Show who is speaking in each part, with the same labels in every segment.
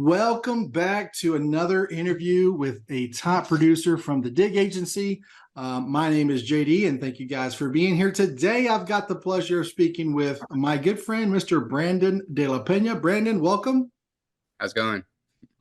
Speaker 1: Welcome back to another interview with a top producer from the Dig Agency. My name is JD, and thank you guys for being here today. I've got the pleasure of speaking with my good friend, Mr. Brandon De La Pena. Brandon, welcome.
Speaker 2: How's it going?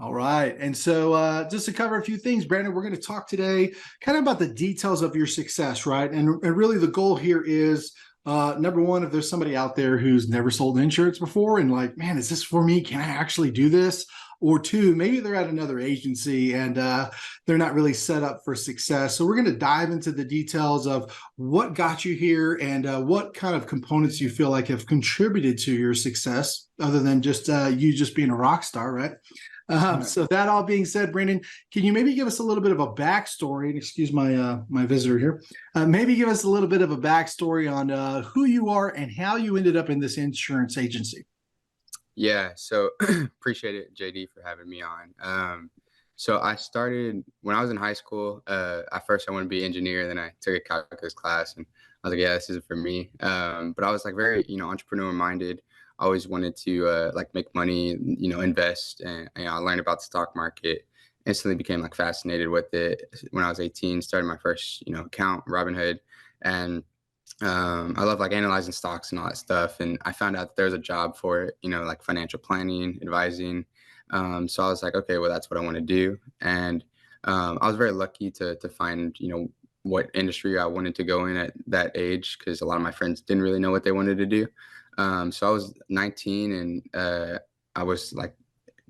Speaker 1: All right. And so just to cover a few things, Brandon, we're going to talk today kind of about the details of your success, right? And really the goal here is number one, if there's somebody out there who's never sold insurance before and like, man, is this for me? Can I actually do this? Or two, maybe they're at another agency and they're not really set up for success. So we're going to dive into the details of what got you here and what kind of components you feel like have contributed to your success, other than just you just being a rock star, right? So that all being said, Brandon, can you maybe give us a little bit of a backstory? And excuse my my visitor here. Maybe give us a little bit of a backstory on who you are and how you ended up in this insurance agency.
Speaker 2: Yeah, so appreciate it, JD, for having me on. So I started when I was in high school. At first, I wanted to be an engineer. Then I took a calculus class, and I was like, "Yeah, this isn't for me." But I was like very, entrepreneur minded. I always wanted to like make money, invest, and I learned about the stock market. Instantly became like fascinated with it. When I was 18, started my first, account, Robinhood, and I love like analyzing stocks and all that stuff. And I found out that there's a job for it, like financial planning, advising. So I was like, okay, well, that's what I want to do. And I was very lucky to find, what industry I wanted to go in at that age, because a lot of my friends didn't really know what they wanted to do. So I was 19 and I was like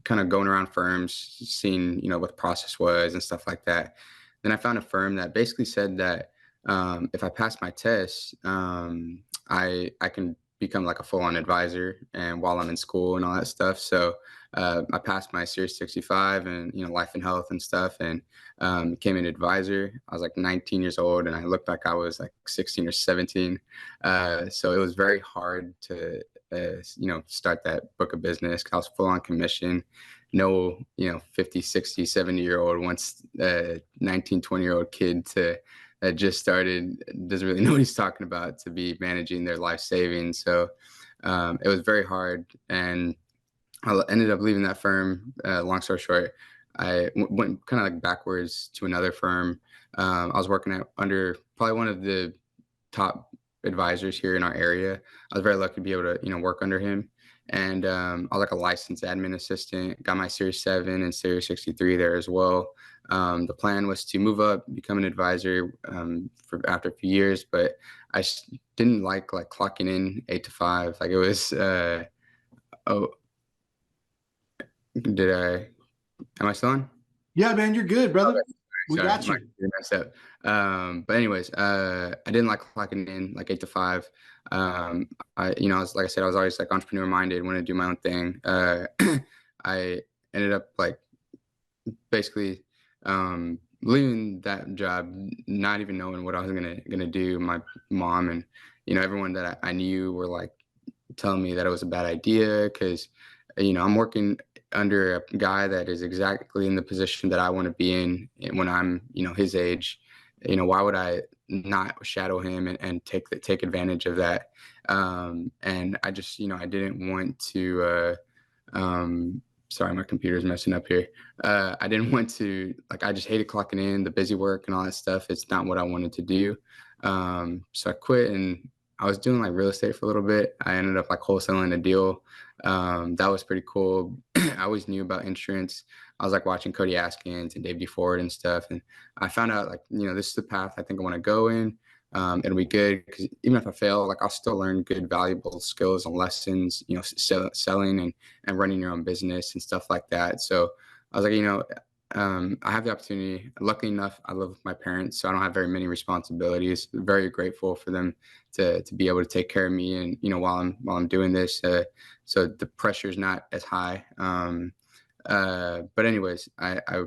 Speaker 2: kind of going around firms, seeing, what the process was and stuff like that. Then I found a firm that basically said that if I pass my test, I can become like a full-on advisor, and while I'm in school and all that stuff. So I passed my Series 65 and life and health and stuff, and became an advisor. I was like 19 years old, and I looked like I was like 16 or 17. So it was very hard to start that book of business, 'cause I was full on commission. No, 50, 60, 70-year-old wants a 19, 20-year-old kid that just started, doesn't really know what he's talking about, to be managing their life savings. So it was very hard. And I ended up leaving that firm. Long story short, I went kind of like backwards to another firm. I was working under probably one of the top advisors here in our area. I was very lucky to be able to, work under him. And I was like a licensed admin assistant, got my Series 7 and Series 63 there as well. The plan was to move up, become an advisor for after a few years, but I didn't like clocking in 8 to 5. Like it was, oh, am I still on?
Speaker 1: Yeah, man, you're good, brother.
Speaker 2: Okay.
Speaker 1: We
Speaker 2: Sorry,
Speaker 1: got
Speaker 2: my
Speaker 1: you.
Speaker 2: computer messed up. But anyways, I didn't like clocking in like 8 to 5. I was, like I said, I was always like entrepreneur minded, wanted to do my own thing. I ended up like basically leaving that job, not even knowing what I was gonna do. My mom and everyone that I knew were like telling me that it was a bad idea, because I'm working under a guy that is exactly in the position that I want to be in when I'm his age. Why would I not shadow him and take advantage of that? And I just I didn't want to sorry, my computer's messing up here. I didn't want to, like, I just hated clocking in, the busy work and all that stuff. It's not what I wanted to do. So I quit, and I was doing like real estate for a little bit. I ended up like wholesaling a deal. That was pretty cool. I always knew about insurance. I was like watching Cody Askins and Dave D. Ford and stuff. And I found out like, this is the path I think I want to go in. It'll be good because even if I fail, like I'll still learn good, valuable skills and lessons, selling and running your own business and stuff like that. So I was like, I have the opportunity. Luckily enough, I live with my parents, so I don't have very many responsibilities. Very grateful for them to be able to take care of me, and while I'm doing this, so the pressure is not as high. But anyways, I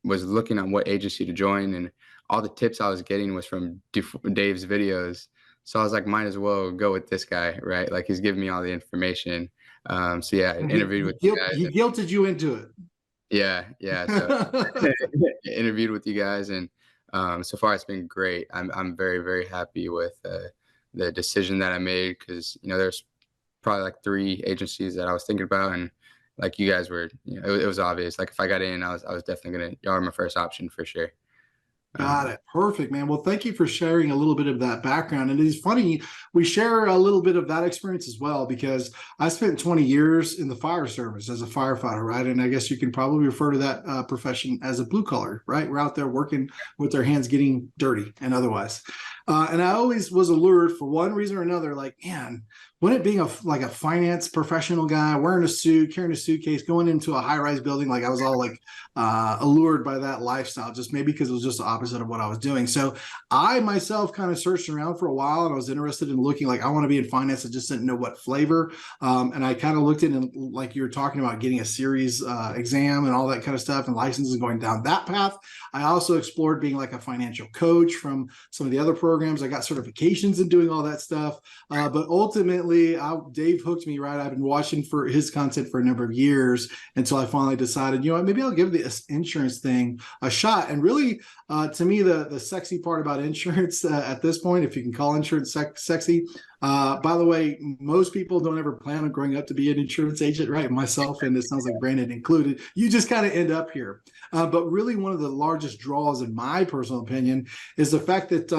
Speaker 2: was looking at what agency to join, and all the tips I was getting was from Dave's videos. So I was like, might as well go with this guy, right? Like he's giving me all the information. So yeah, I interviewed with you guys.
Speaker 1: He guilted you into it.
Speaker 2: Yeah. So interviewed with you guys, and so far it's been great. I'm very, very happy with the decision that I made, because there's probably like 3 agencies that I was thinking about, and like you guys were, it was obvious. Like if I got in, I was definitely gonna, y'all are my first option for sure.
Speaker 1: Got it. Perfect, man. Well, thank you for sharing a little bit of that background. And it is funny, we share a little bit of that experience as well, because I spent 20 years in the fire service as a firefighter, right? And I guess you can probably refer to that profession as a blue collar, right? We're out there working with our hands, getting dirty and otherwise. And I always was allured for one reason or another, like, man, wouldn't it being like a finance professional guy wearing a suit, carrying a suitcase, going into a high-rise building, like I was all like allured by that lifestyle, just maybe because it was just the opposite of what I was doing. So I myself kind of searched around for a while, and I was interested in looking like I want to be in finance. I just didn't know what flavor. And I kind of looked at it, like you were talking about, getting a series exam and all that kind of stuff, and licenses, going down that path. I also explored being like a financial coach from some of the other programs. I got certifications in doing all that stuff. But ultimately, Dave hooked me, right? I've been watching for his content for a number of years until I finally decided, you know what, maybe I'll give the insurance thing a shot. And really, to me, the sexy part about insurance at this point, if you can call insurance sexy, by the way, most people don't ever plan on growing up to be an insurance agent, right? Myself, and it sounds like Brandon included. You just kind of end up here. But really, one of the largest draws, in my personal opinion, is the fact that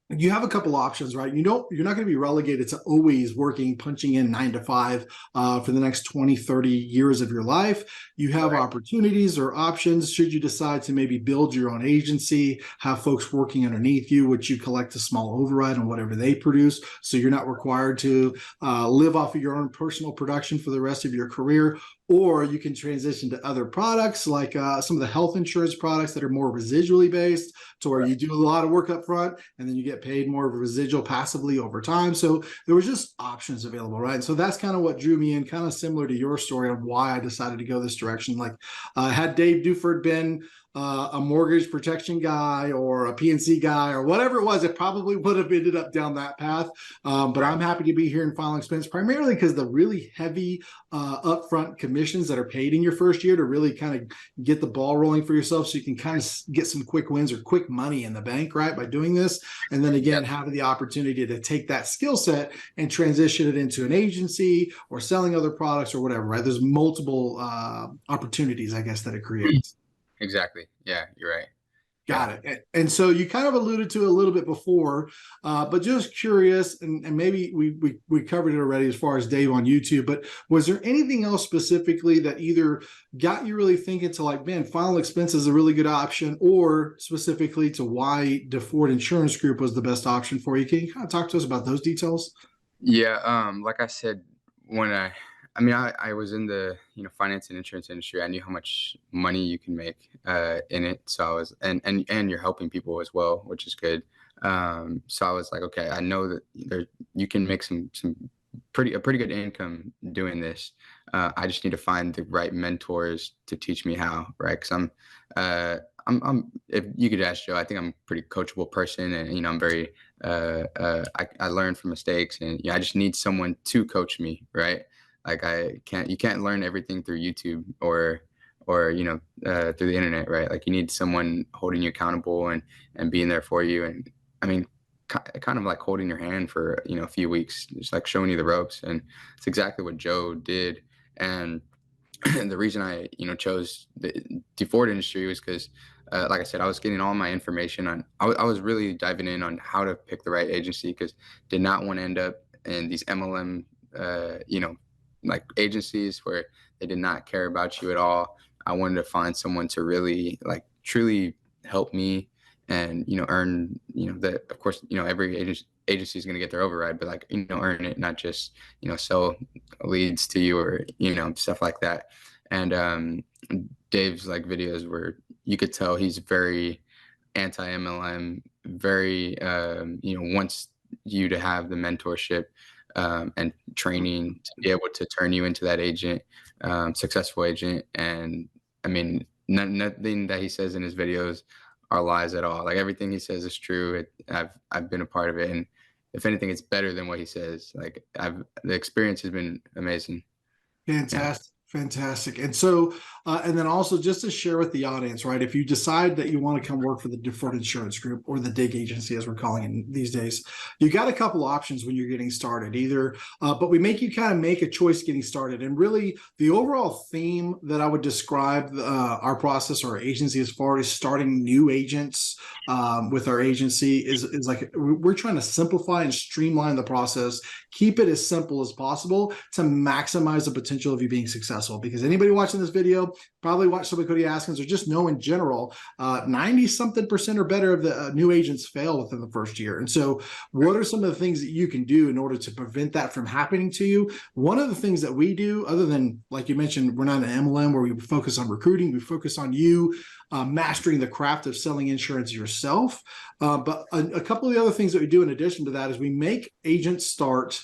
Speaker 1: you have a couple options, right? You're not going to be relegated to always working, punching in 9 to 5 for the next 20, 30 years of your life. You have opportunities or options should you decide to maybe build your own agency, have folks working underneath you, which you collect a small override on whatever they produce. So you're not required to live off of your own personal production for the rest of your career. Or you can transition to other products like some of the health insurance products that are more residually based, to where you do a lot of work up front and then you get paid more of a residual passively over time. So there was just options available, right? And so that's kind of what drew me in, kind of similar to your story on why I decided to go this direction. Like had Dave Duford been a mortgage protection guy or a PNC guy or whatever it was, it probably would have ended up down that path. But I'm happy to be here in Final Expense, primarily because the really heavy upfront commissions that are paid in your first year to really kind of get the ball rolling for yourself, so you can kind of get some quick wins or quick money in the bank, right, by doing this. And then again, having the opportunity to take that skill set and transition it into an agency or selling other products or whatever, right? There's multiple opportunities, I guess, that it creates.
Speaker 2: Exactly. Yeah, you're right.
Speaker 1: Got it. And so you kind of alluded to a little bit before, but just curious, and maybe we covered it already as far as Dave on YouTube, but was there anything else specifically that either got you really thinking to like, man, Final Expense is a really good option, or specifically to why DeFord Insurance Group was the best option for you? Can you kind of talk to us about those details?
Speaker 2: Yeah. Like I said, when I was in the, finance and insurance industry. I knew how much money you can make in it. So I was, and you're helping people as well, which is good. So I was like, okay, I know that you can make some a pretty good income doing this. I just need to find the right mentors to teach me how, right? Because if you could ask Joe, I think I'm a pretty coachable person, and I'm very I learn from mistakes, and I just need someone to coach me, right? Like you can't learn everything through YouTube or through the internet, right? Like you need someone holding you accountable and being there for you. And I mean, kind of like holding your hand for a few weeks, just like showing you the ropes. And it's exactly what Joe did. And the reason I chose the DeFord industry was because like I said, I was getting all my information on, I was really diving in on how to pick the right agency, because did not want to end up in these MLM like agencies where they did not care about you at all. I wanted to find someone to really like truly help me and earn that. Of course, every agency is going to get their override, but like earn it, not just sell leads to you or stuff like that. And Dave's like videos where you could tell he's very anti MLM, very wants you to have the mentorship and training to be able to turn you into that agent, successful agent. And I mean, nothing that he says in his videos are lies at all. Like everything he says is true. I've been a part of it, and if anything, it's better than what he says. Like the experience has been amazing.
Speaker 1: Fantastic. Fantastic. And so And then also just to share with the audience, right? If you decide that you want to come work for the Deferred Insurance Group or the DIG agency, as we're calling it these days, you got a couple options when you're getting started. Either, but we make you kind of make a choice getting started. And really, the overall theme that I would describe our process or our agency as far as starting new agents with our agency is like we're trying to simplify and streamline the process, keep it as simple as possible to maximize the potential of you being successful. Because anybody watching this video probably watched somebody Cody Askins or just know in general, 90-something% or better of the new agents fail within the first year. And so what are some of the things that you can do in order to prevent that from happening to you? One of the things that we do, other than, like you mentioned, we're not an MLM where we focus on recruiting, we focus on you mastering the craft of selling insurance yourself. But a couple of the other things that we do in addition to that is we make agents start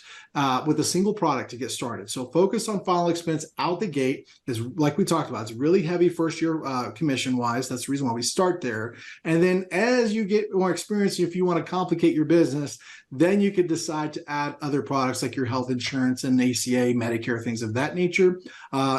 Speaker 1: with a single product to get started. So focus on final expense out the gate is, like we talked about, it's really heavy first year commission wise. That's the reason why we start there. And then as you get more experience, if you want to complicate your business, then you could decide to add other products like your health insurance and ACA, Medicare, things of that nature.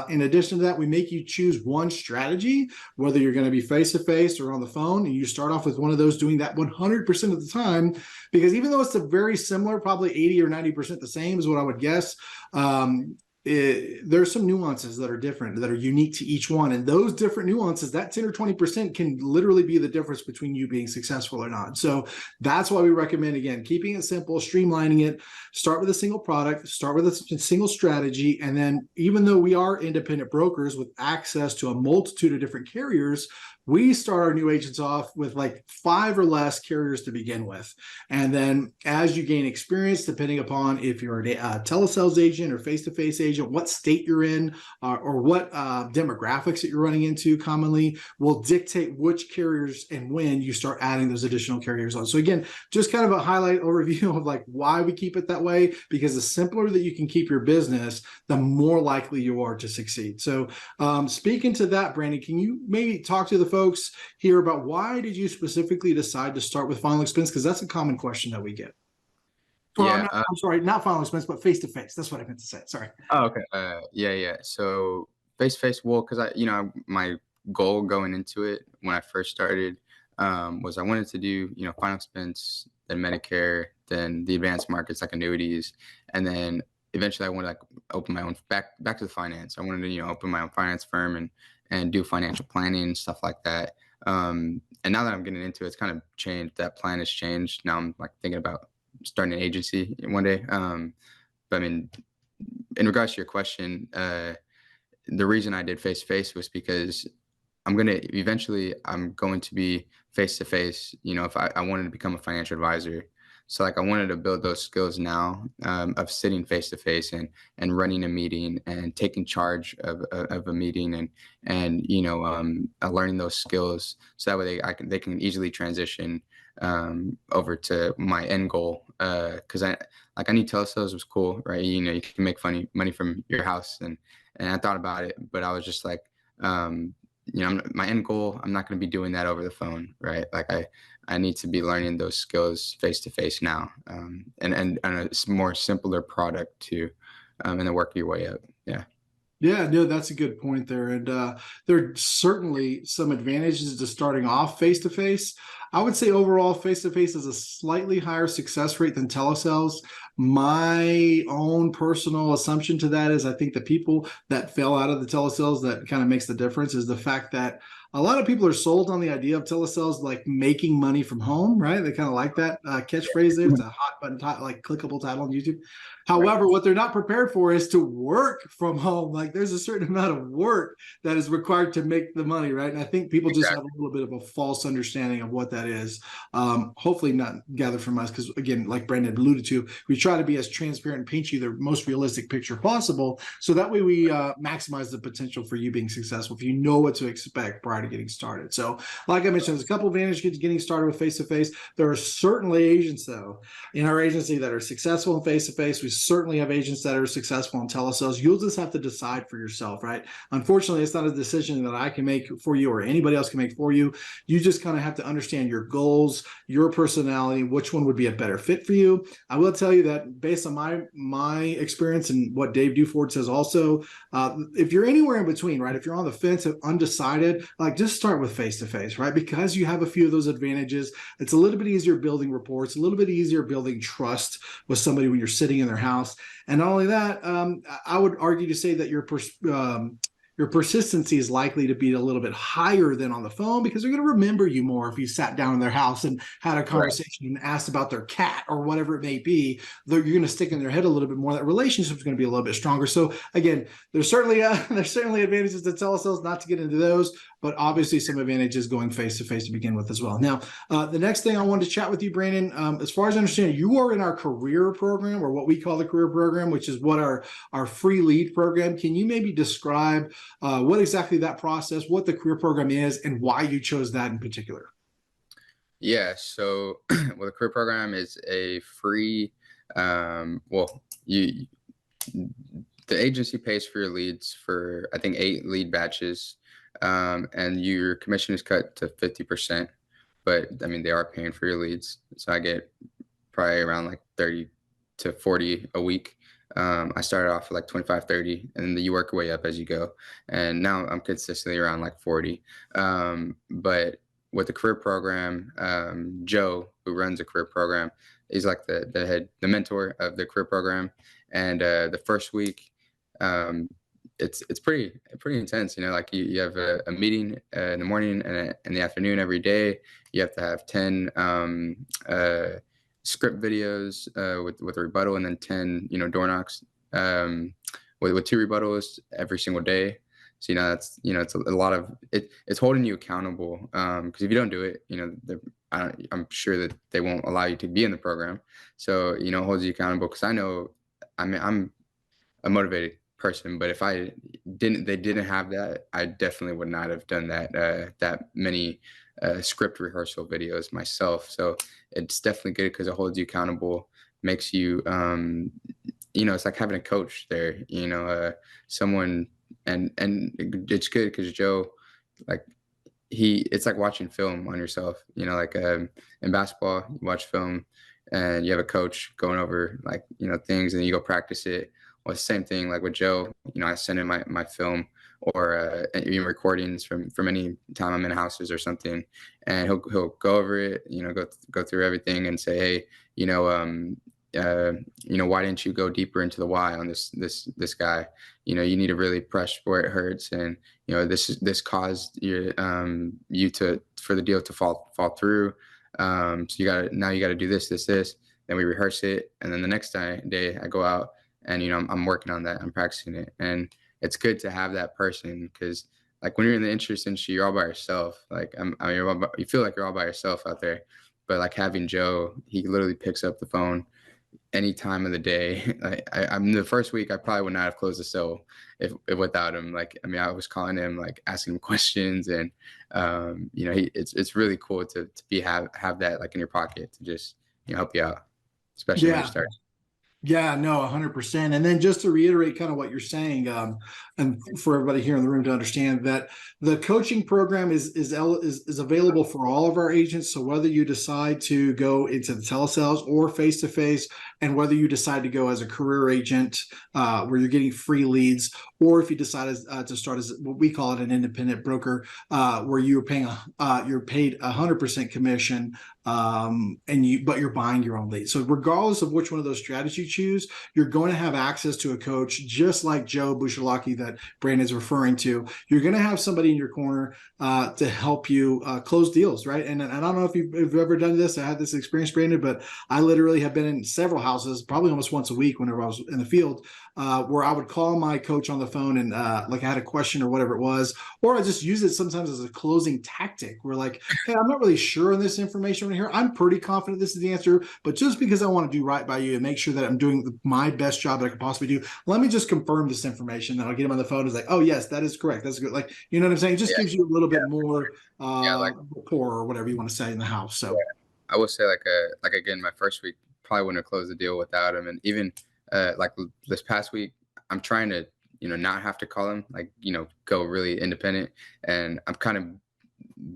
Speaker 1: In addition to that, we make you choose one strategy, whether you're going to be face-to-face or on the phone, and you start off with one of those, doing that 100% of the time, because even though it's a very similar, probably 80 or 90% the same is what I would guess, there's some nuances that are different, that are unique to each one. And those different nuances, that 10 or 20% can literally be the difference between you being successful or not. So that's why we recommend, again, keeping it simple, streamlining it, start with a single product, start with a single strategy. And then even though we are independent brokers with access to a multitude of different carriers, we start our new agents off with like 5 or less carriers to begin with. And then as you gain experience, depending upon if you're a telesales agent or face-to-face agent, what state you're in or what demographics that you're running into commonly will dictate which carriers and when you start adding those additional carriers on. So again, just kind of a highlight overview of like why we keep it that way, because the simpler that you can keep your business, the more likely you are to succeed. So speaking to that, Brandon, can you maybe talk to the folks here about why did you specifically decide to start with final expense? Because that's a common question that we get.
Speaker 2: Yeah,
Speaker 1: I'm sorry, not final expense, but face-to-face. That's what I meant to say. Sorry.
Speaker 2: oh, okay. Yeah. So face-to-face, well, because my goal going into it when I first started was I wanted to do, final expense, then Medicare, then the advanced markets like annuities, and then eventually I wanted to like open my own back to the finance. I wanted to, open my own finance firm and do financial planning and stuff like that. And now that I'm getting into it, it's kind of changed. That plan has changed. Now I'm like thinking about starting an agency one day. But I mean, in regards to your question, the reason I did face-to-face was because I'm going to be face-to-face, if I wanted to become a financial advisor. So like I wanted to build those skills now of sitting face-to-face and running a meeting and taking charge of a meeting and learning those skills so that way they can easily transition over to my end goal. Because I knew telesales was cool, right? You can make money from your house and I thought about it, but I was just like, my end goal, I'm not going to be doing that over the phone, right? Like I need to be learning those skills face to face now, and a more simpler product too, and then work your way up. Yeah.
Speaker 1: Yeah, no, that's a good point there. And there are certainly some advantages to starting off face-to-face. I would say overall face-to-face is a slightly higher success rate than telesales. My own personal assumption to that is I think the people that fell out of the telesales, that kind of makes the difference, is the fact that a lot of people are sold on the idea of telesales like making money from home, right? They kind of like that catchphrase there. It's a hot button, like clickable title on YouTube. However, what they're not prepared for is to work from home. Like there's a certain amount of work that is required to make the money, right? And I think people just have a little bit of a false understanding of what that is. Hopefully not gathered from us, because again, like Brandon alluded to, we try to be as transparent and paint you the most realistic picture possible. So that way we maximize the potential for you being successful if you know what to expect prior prior to getting started. So like I mentioned, there's a couple of advantages getting started with face-to-face. There are certainly agents though in our agency that are successful in face-to-face. We certainly have agents that are successful in telesales. You'll just have to decide for yourself, right? Unfortunately, it's not a decision that I can make for you or anybody else can make for you. You just kind of have to understand your goals, your personality, which one would be a better fit for you. I will tell you that based on my experience and what Dave Duford says also, if you're anywhere in between, right? If you're on the fence and undecided, like just start with face-to-face, right? Because you have a few of those advantages. It's a little bit easier building reports, a little bit easier building trust with somebody when you're sitting in their house. And not only that, I would argue to say that your persistency is likely to be a little bit higher than on the phone because they're going to remember you more if you sat down in their house and had a conversation and asked about their cat or whatever it may be. You're going to stick in their head a little bit more. That relationship is going to be a little bit stronger. So again, there's certainly advantages to telesales, not to get into those, but obviously some advantages going face-to-face to begin with as well. Now, the next thing I wanted to chat with you, Brandon, as far as I understand, you are in our career program, or what we call the career program, which is what our free lead program. Can you maybe describe what exactly that process, what the career program is, and why you chose that in particular?
Speaker 2: Yeah, so the career program is a free, the agency pays for your leads for, I think, 8 lead batches, and your commission is cut to 50%, but I mean, they are paying for your leads. So I get probably around like 30 to 40 a week. I started off with like 25, 30, and then you work your way up as you go. And now I'm consistently around like 40. But with the career program, Joe, who runs the career program, he's like the mentor of the career program. And the first week, it's pretty intense. You know, like you have a meeting in the morning and in the afternoon every day. You have to have 10 script videos with a rebuttal, and then 10 door knocks with 2 rebuttals every single day. So that's it's a lot of it. It's holding you accountable, because if you don't do it, I'm sure that they won't allow you to be in the program. So it holds you accountable, because I know, I mean, I'm a motivated person, but if they didn't have that, I definitely would not have done that many script rehearsal videos myself. So it's definitely good because it holds you accountable, makes you it's like having a coach there, someone, and it's good because Joe, like, it's like watching film on yourself, like in basketball, you watch film and you have a coach going over like things, and you go practice it. Well, it's the same thing like with Joe. I send in my film, or even recordings from any time I'm in houses or something, and he'll go over it, go through everything and say, hey, why didn't you go deeper into the why on this guy? You need to really press where it hurts, and this caused you for the deal to fall through. So you gotta do this. Then we rehearse it, and then the next day I go out and I'm working on that. I'm practicing it, and it's good to have that person, because like when you're in the insurance industry, you're all by yourself. Like you feel like you're all by yourself out there, but like having Joe, he literally picks up the phone any time of the day. I'm the first week I probably would not have closed a sale if without him. Like, I mean, I was calling him, like asking him questions, and it's really cool to have that like in your pocket to just help you out, especially when you start.
Speaker 1: Yeah, no, 100%. And then just to reiterate kind of what you're saying, and for everybody here in the room to understand that the coaching program is available for all of our agents. So whether you decide to go into the telesales or face-to-face, and whether you decide to go as a career agent, where you're getting free leads, or if you decide to start as what we call it, an independent broker, where you're paid 100% commission, but you're buying your own leads. So regardless of which one of those strategies you choose, you're going to have access to a coach, just like Joe Bushalaki that Brandon is referring to. You're going to have somebody in your corner to help you close deals, right? And I don't know if you've ever done this. I had this experience, Brandon, but I literally have been in several houses, probably almost once a week whenever I was in the field, where I would call my coach on the phone and like I had a question or whatever it was, or I just use it sometimes as a closing tactic. We're like, hey, I'm not really sure on this information right here. I'm pretty confident this is the answer, but just because I want to do right by you and make sure that I'm doing my best job that I could possibly do, let me just confirm this information. Then I'll get him on the phone. It's like, oh yes, that is correct. That's good. Like, you know what I'm saying? It just gives you a little bit more
Speaker 2: like
Speaker 1: rapport or whatever you want to say in the house. So
Speaker 2: I would say like again, my first week probably wouldn't have closed the deal without him. And even like this past week, I'm trying to, not have to call him, like, go really independent. And I'm kind of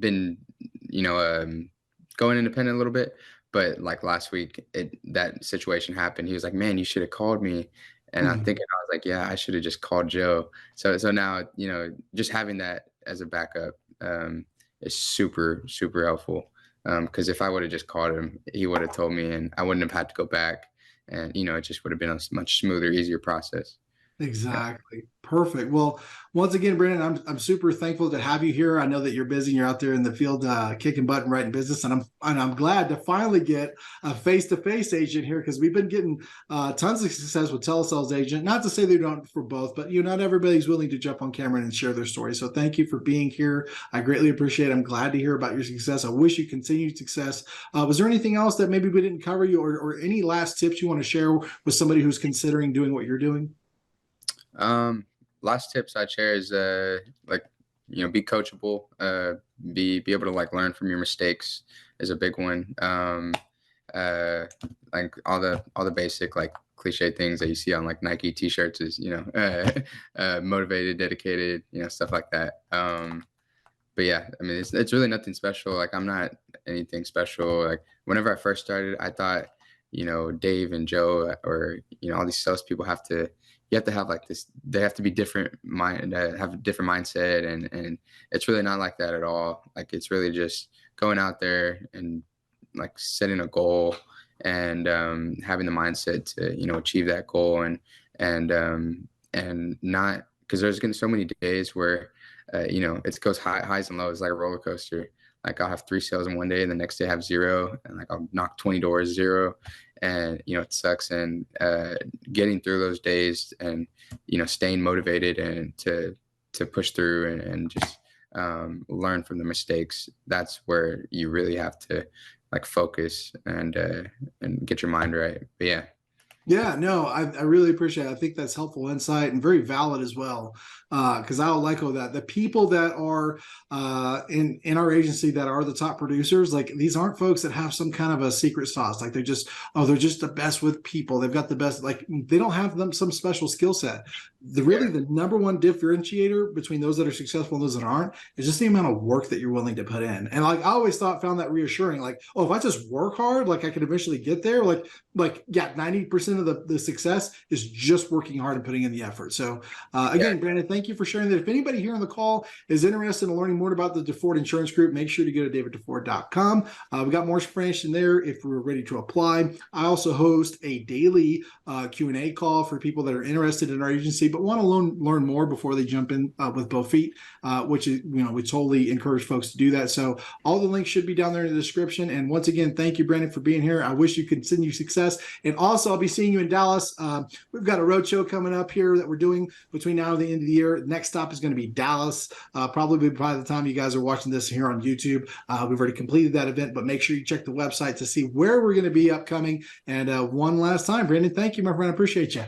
Speaker 2: been, going independent a little bit. But like last week, that situation happened. He was like, "Man, you should have called me." And I'm thinking, I was like, "Yeah, I should have just called Joe." So now, just having that as a backup is super, super helpful. Because if I would have just called him, he would have told me, and I wouldn't have had to go back. And it just would have been a much smoother, easier process. Yeah.
Speaker 1: exactly. Perfect. Well, once again, Brandon, I'm super thankful to have you here. I know that you're busy and you're out there in the field kicking butt and writing business, and I'm glad to finally get a face-to-face agent here because we've been getting tons of success with telesales agent. Not to say they don't for both, but not everybody's willing to jump on camera and share their story. So thank you for being here. I greatly appreciate it. I'm glad to hear about your success. I wish you continued success. Was there anything else that maybe we didn't cover you, or any last tips you want to share with somebody who's considering doing what you're doing?
Speaker 2: Last tips I'd share is like, be coachable, be able to like learn from your mistakes is a big one. Like all the basic like cliche things that you see on like Nike t-shirts is, motivated, dedicated, stuff like that. But yeah, I mean, it's really nothing special. Like I'm not anything special. Like whenever I first started, I thought, Dave and Joe or, all these salespeople you have to have like this, they have to be different have a different mindset. And it's really not like that at all. Like it's really just going out there and like setting a goal and having the mindset to, achieve that goal and not, because there's going to be so many days where, it goes highs and lows like a roller coaster. Like I'll have 3 sales in one day and the next day I have 0, and like I'll knock 20 doors, 0. And, it sucks. And getting through those days and, staying motivated and to push through and just learn from the mistakes. That's where you really have to like focus and get your mind right. But yeah.
Speaker 1: Yeah, no, I really appreciate it. I think that's helpful insight and very valid as well. Because I'll echo that. The people that are in our agency that are the top producers, like these aren't folks that have some kind of a secret sauce. Like they're just the best with people. They've got the best, like they don't have some special skill set. The number one differentiator between those that are successful and those that aren't is just the amount of work that you're willing to put in. And like I always found that reassuring. Like, oh, if I just work hard, like I could eventually get there. Like yeah, 90% of the success is just working hard and putting in the effort. So again, Brandon, thank you for sharing that. If anybody here on the call is interested in learning more about the DeFord Insurance Group, make sure to go to daviddeford.com. We got more information there if we're ready to apply. I also host a daily Q&A call for people that are interested in our agency but want to learn more before they jump in with both feet, which is, we totally encourage folks to do that. So all the links should be down there in the description. And once again, thank you, Brandon, for being here. I wish you continue success. And also, I'll be seeing you in Dallas. We've got a roadshow coming up here that we're doing between now and the end of the year. Next stop is going to be Dallas, probably by the time you guys are watching this here on YouTube. We've already completed that event, but make sure you check the website to see where we're going to be upcoming. And one last time, Brandon, thank you, my friend. I appreciate you.